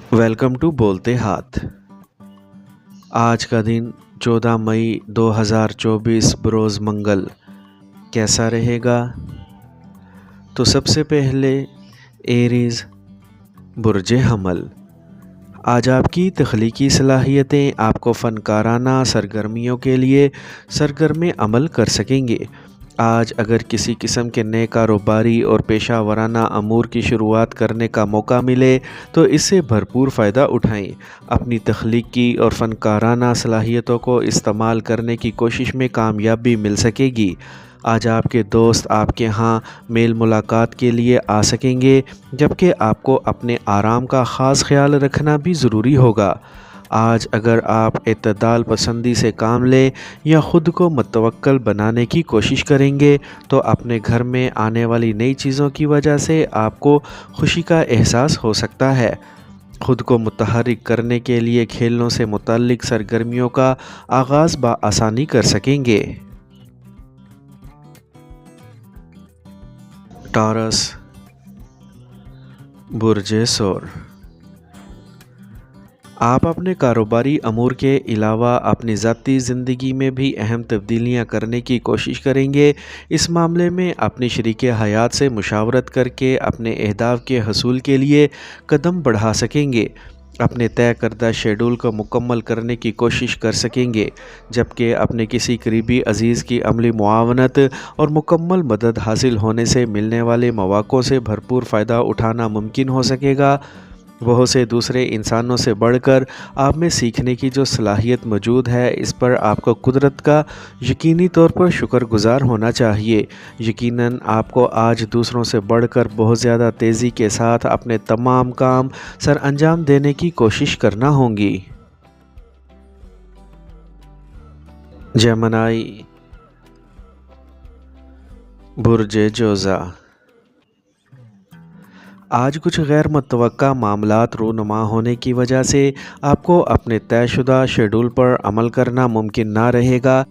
Welcome to बोलते हाथ। आज का दिन 14 मई 2024 बरोज़ मंगल कैसा रहेगा? तो सबसे पहले एरीज़ बुर्ज हमल। आज आपकी तख्लीकी सलाहियतें आपको फ़नकाराना सरगर्मियों के लिए सरगर्म अमल कर सकेंगे। आज अगर किसी किस्म के नए कारोबारी और पेशा वराना अमूर की शुरुआत करने का मौका मिले तो इससे भरपूर फ़ायदा उठाएं। अपनी तख्लीकी और फ़नकाराना सलाहियतों को इस्तेमाल करने की कोशिश में कामयाबी मिल सकेगी। आज आपके दोस्त आपके यहाँ मेल मुलाकात के लिए आ सकेंगे, जबकि आपको अपने आराम का ख़ास ख्याल रखना भी ज़रूरी होगा। आज अगर आप इत्तेदाल पसंदी से काम लें या ख़ुद को मुतवक्कल बनाने की कोशिश करेंगे तो अपने घर में आने वाली नई चीज़ों की वजह से आपको खुशी का एहसास हो सकता है। ख़ुद को मुतहर्रिक करने के लिए खेलों से मुतल्लिक सरगर्मियों का आगाज़ बआसानी कर सकेंगे। टॉरस बुर्ज सोर। आप अपने कारोबारी अमूर के अलावा अपनी ज़ाती ज़िंदगी में भी अहम तब्दीलियां करने की कोशिश करेंगे। इस मामले में अपनी शरीके हयात से मुशावरत करके अपने अहदाफ के हसूल के लिए कदम बढ़ा सकेंगे। अपने तय करदा शेड्यूल को मुकम्मल करने की कोशिश कर सकेंगे, जबकि अपने किसी करीबी अज़ीज़ की अमली मुआवनत और मुकम्मल मदद हासिल होने से मिलने वाले मौक़ों से भरपूर फ़ायदा उठाना मुमकिन हो सकेगा। बहुत से दूसरे इंसानों से बढ़कर आप में सीखने की जो सलाहियत मौजूद है, इस पर आपको कुदरत का यकीनी तौर पर शुक्रगुज़ार होना चाहिए। यकीनन आपको आज दूसरों से बढ़कर बहुत ज़्यादा तेज़ी के साथ अपने तमाम काम सर अंजाम देने की कोशिश करना होगी। जेमिनी बुर्ज जोज़ा। आज कुछ गैर मुतवक्का मामलात रूनुमा होने की वजह से आपको अपने तयशुदा शेड्यूल पर अमल करना मुमकिन ना रहेगा,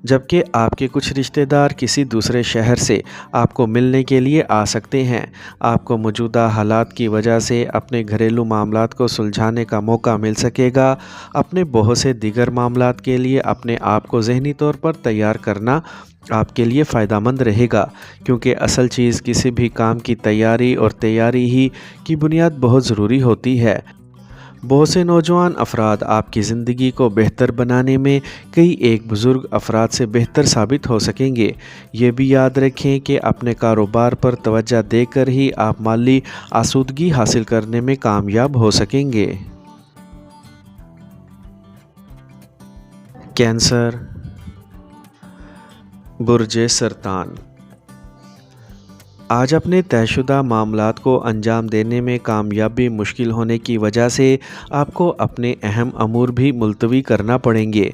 जबकि आपके कुछ रिश्तेदार किसी दूसरे शहर से आपको मिलने के लिए आ सकते हैं। आपको मौजूदा हालात की वजह से अपने घरेलू मामलात को सुलझाने का मौका मिल सकेगा। अपने बहुत से दीगर मामलात के लिए अपने आप को ज़हनी तौर पर तैयार करना आपके लिए फ़ायदेमंद रहेगा, क्योंकि असल चीज़ किसी भी काम की तैयारी और तैयारी ही की बुनियाद बहुत ज़रूरी होती है। बहुत से नौजवान अफराद आपकी ज़िंदगी को बेहतर बनाने में कई एक बुज़ुर्ग अफराद से बेहतर साबित हो सकेंगे। ये भी याद रखें कि अपने कारोबार पर तवज्जो देकर ही आप माली आसूदगी हासिल करने में कामयाब हो सकेंगे। कैंसर बुर्ज सरतान। आज अपने तयशुदा मामलात को अंजाम देने में कामयाबी मुश्किल होने की वजह से आपको अपने अहम अमूर भी मुलतवी करना पड़ेंगे।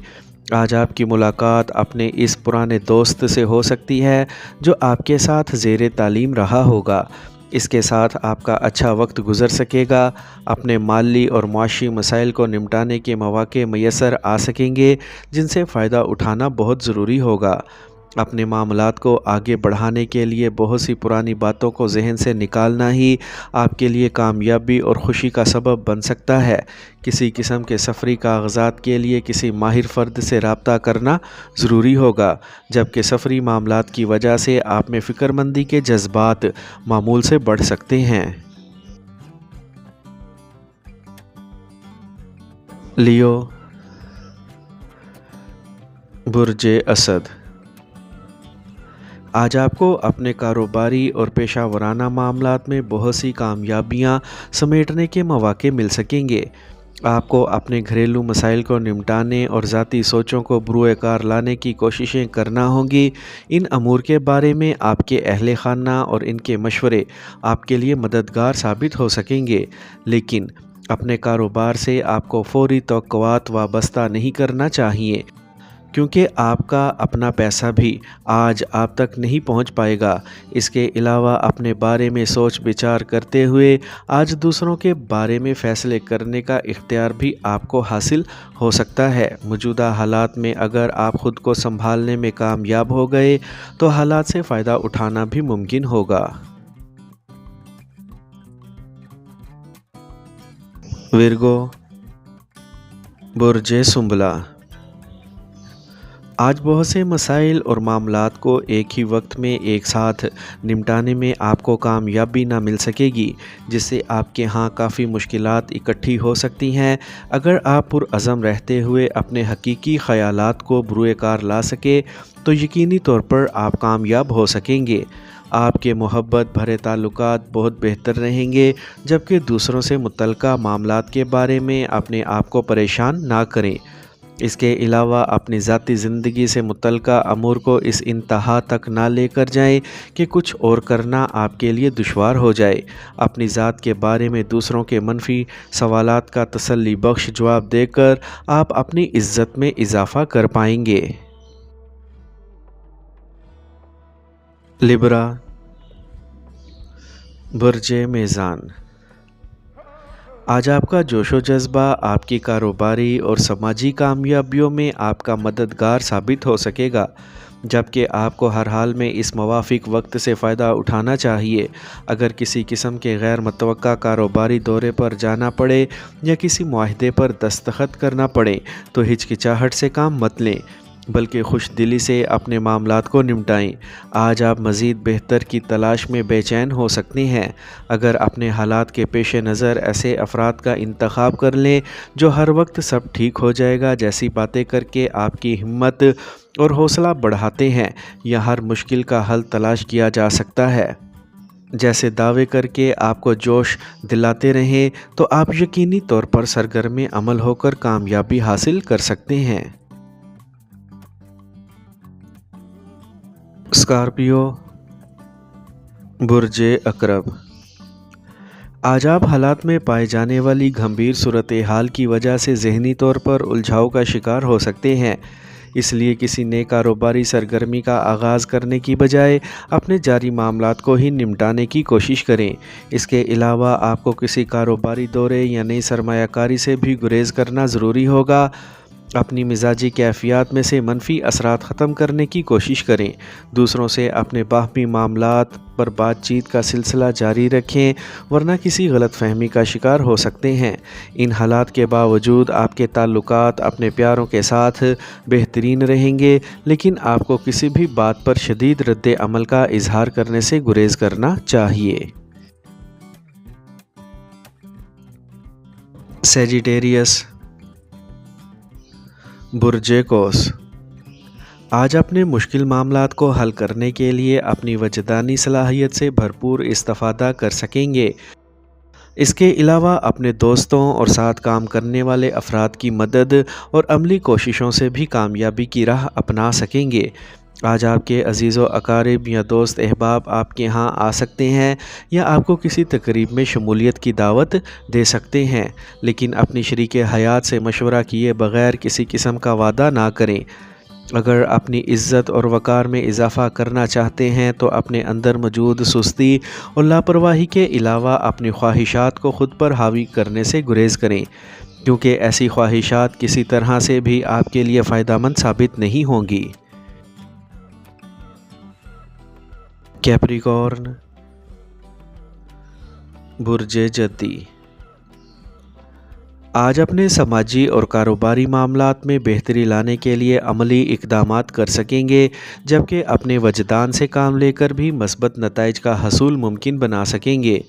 आज आपकी मुलाकात अपने इस पुराने दोस्त से हो सकती है जो आपके साथ ज़ेरे तालीम रहा होगा। इसके साथ आपका अच्छा वक्त गुज़र सकेगा। अपने माली और मुआशी मसाइल को निपटाने के मौक़े मैसर आ सकेंगे, जिनसे फ़ायदा उठाना बहुत ज़रूरी होगा। अपने मामलात को आगे बढ़ाने के लिए बहुत सी पुरानी बातों को जहन से निकालना ही आपके लिए कामयाबी और ख़ुशी का सबब बन सकता है। किसी किस्म के सफ़री कागज़ात के लिए किसी माहिर फ़र्द से रब्ता करना ज़रूरी होगा, जबकि सफ़री मामलात की वजह से आप में फ़िक्रमंदी के जज्बात मामूल से बढ़ सकते हैं। लियो बुर्ज असद। आज आपको अपने कारोबारी और पेशा वराना मामलात में बहुत सी कामयाबियां समेटने के मौक़े मिल सकेंगे। आपको अपने घरेलू मसाइल को निपटाने और ज़ाती सोचों को बरूए कार लाने की कोशिशें करना होंगी। इन अमूर के बारे में आपके अहले खाना और इनके मशवरे आपके लिए मददगार साबित हो सकेंगे, लेकिन अपने कारोबार से आपको फ़ौरी तवक्कुआत वाबस्ता नहीं करना चाहिए, क्योंकि आपका अपना पैसा भी आज आप तक नहीं पहुंच पाएगा। इसके अलावा अपने बारे में सोच विचार करते हुए आज दूसरों के बारे में फ़ैसले करने का इख्तियार भी आपको हासिल हो सकता है। मौजूदा हालात में अगर आप ख़ुद को संभालने में कामयाब हो गए तो हालात से फ़ायदा उठाना भी मुमकिन होगा। विर्गो, बुर्ज सुंबला। आज बहुत से मसाइल और मामलात को एक ही वक्त में एक साथ निपटाने में आपको कामयाबी ना मिल सकेगी, जिससे आपके यहाँ काफ़ी मुश्किलात इकट्ठी हो सकती हैं। अगर आप पुरअज़म रहते हुए अपने हकीकी ख़यालात को बरूए कार ला सके तो यकीनी तौर पर आप कामयाब हो सकेंगे। आपके मोहब्बत भरे ताल्लुकात बहुत बेहतर रहेंगे, जबकि दूसरों से मुतल्लिका मामलात के बारे में अपने आप को परेशान ना करें। इसके अलावा अपनी ज़ाती ज़िंदगी से मुतल्लिका अमूर को इस इंतहा तक ना लेकर जाएं कि कुछ और करना आपके लिए दुश्वार हो जाए। अपनी ज़ात के बारे में दूसरों के मनफी सवालात का तसल्ली बख्श जवाब देकर आप अपनी इज़्ज़त में इजाफ़ा कर पाएंगे। लिब्रा, बुर्ज मेज़ान। आज आपका जोशो जज्बा आपकी कारोबारी और समाजी कामयाबियों में आपका मददगार साबित हो सकेगा, जबकि आपको हर हाल में इस मुवाफ़िक वक्त से फ़ायदा उठाना चाहिए। अगर किसी किस्म के गैर मुतवक्का कारोबारी दौरे पर जाना पड़े या किसी मुआहदे पर दस्तखत करना पड़े तो हिचकिचाहट से काम मत लें, बल्कि खुश दिली से अपने मामलात को निपटाएं। आज आप मज़ीद बेहतर की तलाश में बेचैन हो सकते हैं। अगर अपने हालात के पेश नज़र ऐसे अफराद का इंतखाब कर लें जो हर वक्त सब ठीक हो जाएगा जैसी बातें करके आपकी हिम्मत और हौसला बढ़ाते हैं, या हर मुश्किल का हल तलाश किया जा सकता है, जैसे दावे करके आपको जोश दिलाते रहें, तो आप यकीनी तौर पर सरगर्म अमल होकर कामयाबी हासिल कर सकते हैं। स्कॉर्पियो, बुर्ज अकरब। आज आप हालात में पाए जाने वाली गंभीर सूरत हाल की वजह से ज़हनी तौर पर उलझाव का शिकार हो सकते हैं। इसलिए किसी नए कारोबारी सरगर्मी का आगाज़ करने की बजाय अपने जारी मामलात को ही निपटाने की कोशिश करें। इसके अलावा आपको किसी कारोबारी दौरे या नई सरमायाकारी से भी गुरेज करना ज़रूरी होगा। अपनी मिजाजी कैफियत में से मनफी असरात ख़त्म करने की कोशिश करें। दूसरों से अपने बाहमी मामलात पर बातचीत का सिलसिला जारी रखें, वरना किसी गलत फहमी का शिकार हो सकते हैं। इन हालात के बावजूद आपके ताल्लुकात अपने प्यारों के साथ बेहतरीन रहेंगे, लेकिन आपको किसी भी बात पर शदीद रद्द अमल का इजहार करने से गुरेज करना चाहिए। सेजिटेरियस, बुर्ज कौस। आज अपने मुश्किल मामलात को हल करने के लिए अपनी वजदानी सलाहियत से भरपूर इस्तिफ़ादा कर सकेंगे। इसके अलावा अपने दोस्तों और साथ काम करने वाले अफराद की मदद और अमली कोशिशों से भी कामयाबी की राह अपना सकेंगे। आज आपके अजीज़ व अकारिब या दोस्त अहबाब आपके यहाँ आ सकते हैं या आपको किसी तकरीब में शमूलियत की दावत दे सकते हैं, लेकिन अपनी शरीक हयात से मशवरा किए बग़ैर किसी किस्म का वादा ना करें। अगर अपनी इज़्ज़त और वक़ार में इजाफ़ा करना चाहते हैं तो अपने अंदर मौजूद सुस्ती और लापरवाही के अलावा अपनी ख्वाहिशात को ख़ुद पर हावी करने से गुरेज करें, क्योंकि ऐसी ख्वाहिशात किसी तरह से भी आपके लिए फ़ायदेमंद साबित नहीं होंगी। कैप्रिकॉर्न, बुर्ज जद्दी। आज अपने समाजी और कारोबारी मामलात में बेहतरी लाने के लिए अमली इक़दामात कर सकेंगे, जबकि अपने वजदान से काम लेकर भी मस्बत नताइज का हसूल मुमकिन बना सकेंगे।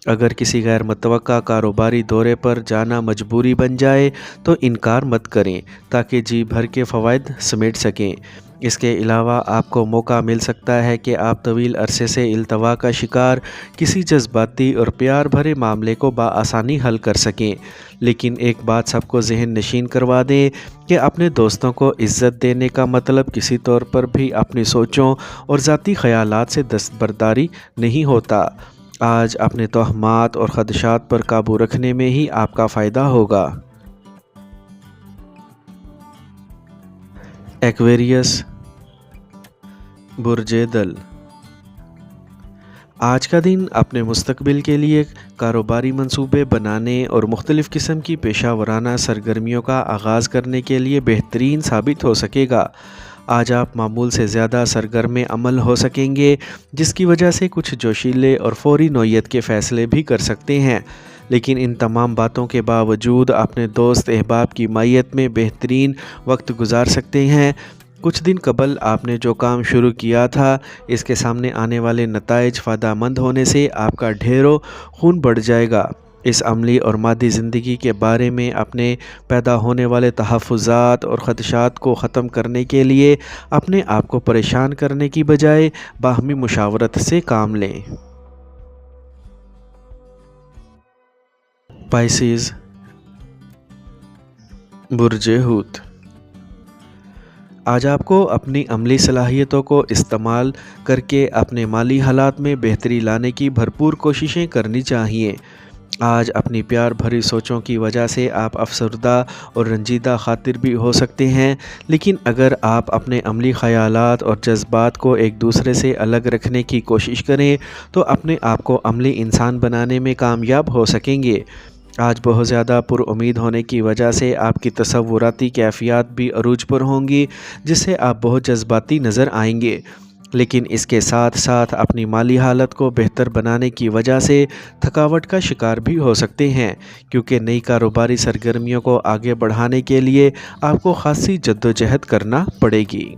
अगर किसी गैर मुतवक्का कारोबारी दौरे पर जाना मजबूरी बन जाए तो इनकार मत करें, ताकि जी भर के फ़वाइद समेट सकें। इसके अलावा आपको मौका मिल सकता है कि आप तवील अरसे से इल्तवा का शिकार किसी जज्बाती और प्यार भरे मामले को बआसानी हल कर सकें। लेकिन एक बात सबको जहन नशीन करवा दें कि अपने दोस्तों को इज़्ज़त देने का मतलब किसी तौर पर भी अपनी सोचों और ज़ाती ख़यालात से दस्तबरदारी नहीं होता। आज अपने तोहमात और ख़दशात पर काबू रखने में ही आपका फ़ायदा होगा। एक्वेरियस, बुर्ज दल। आज का दिन अपने मुस्तकबिल के लिए कारोबारी मंसूबे बनाने और मुख्तलिफ़ किस्म की पेशा वराना सरगर्मियों का आगाज़ करने के लिए बेहतरीन साबित हो सकेगा। आज आप मामूल से ज़्यादा सरगर्म अमल हो सकेंगे, जिसकी वजह से कुछ जोशीले और फौरी नौयत के फ़ैसले भी कर सकते हैं। لیکن ان تمام باتوں کے باوجود اپنے دوست احباب کی معیت میں بہترین وقت گزار سکتے ہیں۔ کچھ دن قبل آپ نے جو کام شروع کیا تھا، اس کے سامنے آنے والے نتائج فائدہ مند ہونے سے آپ کا ڈھیروں خون بڑھ جائے گا۔ اس عملی اور مادی زندگی کے بارے میں اپنے پیدا ہونے والے تحفظات اور خدشات کو ختم کرنے کے لیے اپنے آپ کو پریشان کرنے کی بجائے باہمی مشاورت سے کام لیں۔ پائسیز، برج حوت۔ آج آپ کو اپنی عملی صلاحیتوں کو استعمال کر کے اپنے مالی حالات میں بہتری لانے کی بھرپور کوششیں کرنی چاہیے۔ آج اپنی پیار بھری سوچوں کی وجہ سے آپ افسردہ اور رنجیدہ خاطر بھی ہو سکتے ہیں، لیکن اگر آپ اپنے عملی خیالات اور جذبات کو ایک دوسرے سے الگ رکھنے کی کوشش کریں تو اپنے آپ کو عملی انسان بنانے میں کامیاب ہو سکیں گے۔ آج بہت زیادہ پر امید ہونے کی وجہ سے آپ کی تصوراتی کیفیات بھی عروج پر ہوں گی، جس سے آپ بہت جذباتی نظر آئیں گے، لیکن اس کے ساتھ ساتھ اپنی مالی حالت کو بہتر بنانے کی وجہ سے تھکاوٹ کا شکار بھی ہو سکتے ہیں، کیونکہ نئی کاروباری سرگرمیوں کو آگے بڑھانے کے لیے آپ کو خاصی جدوجہد کرنا پڑے گی۔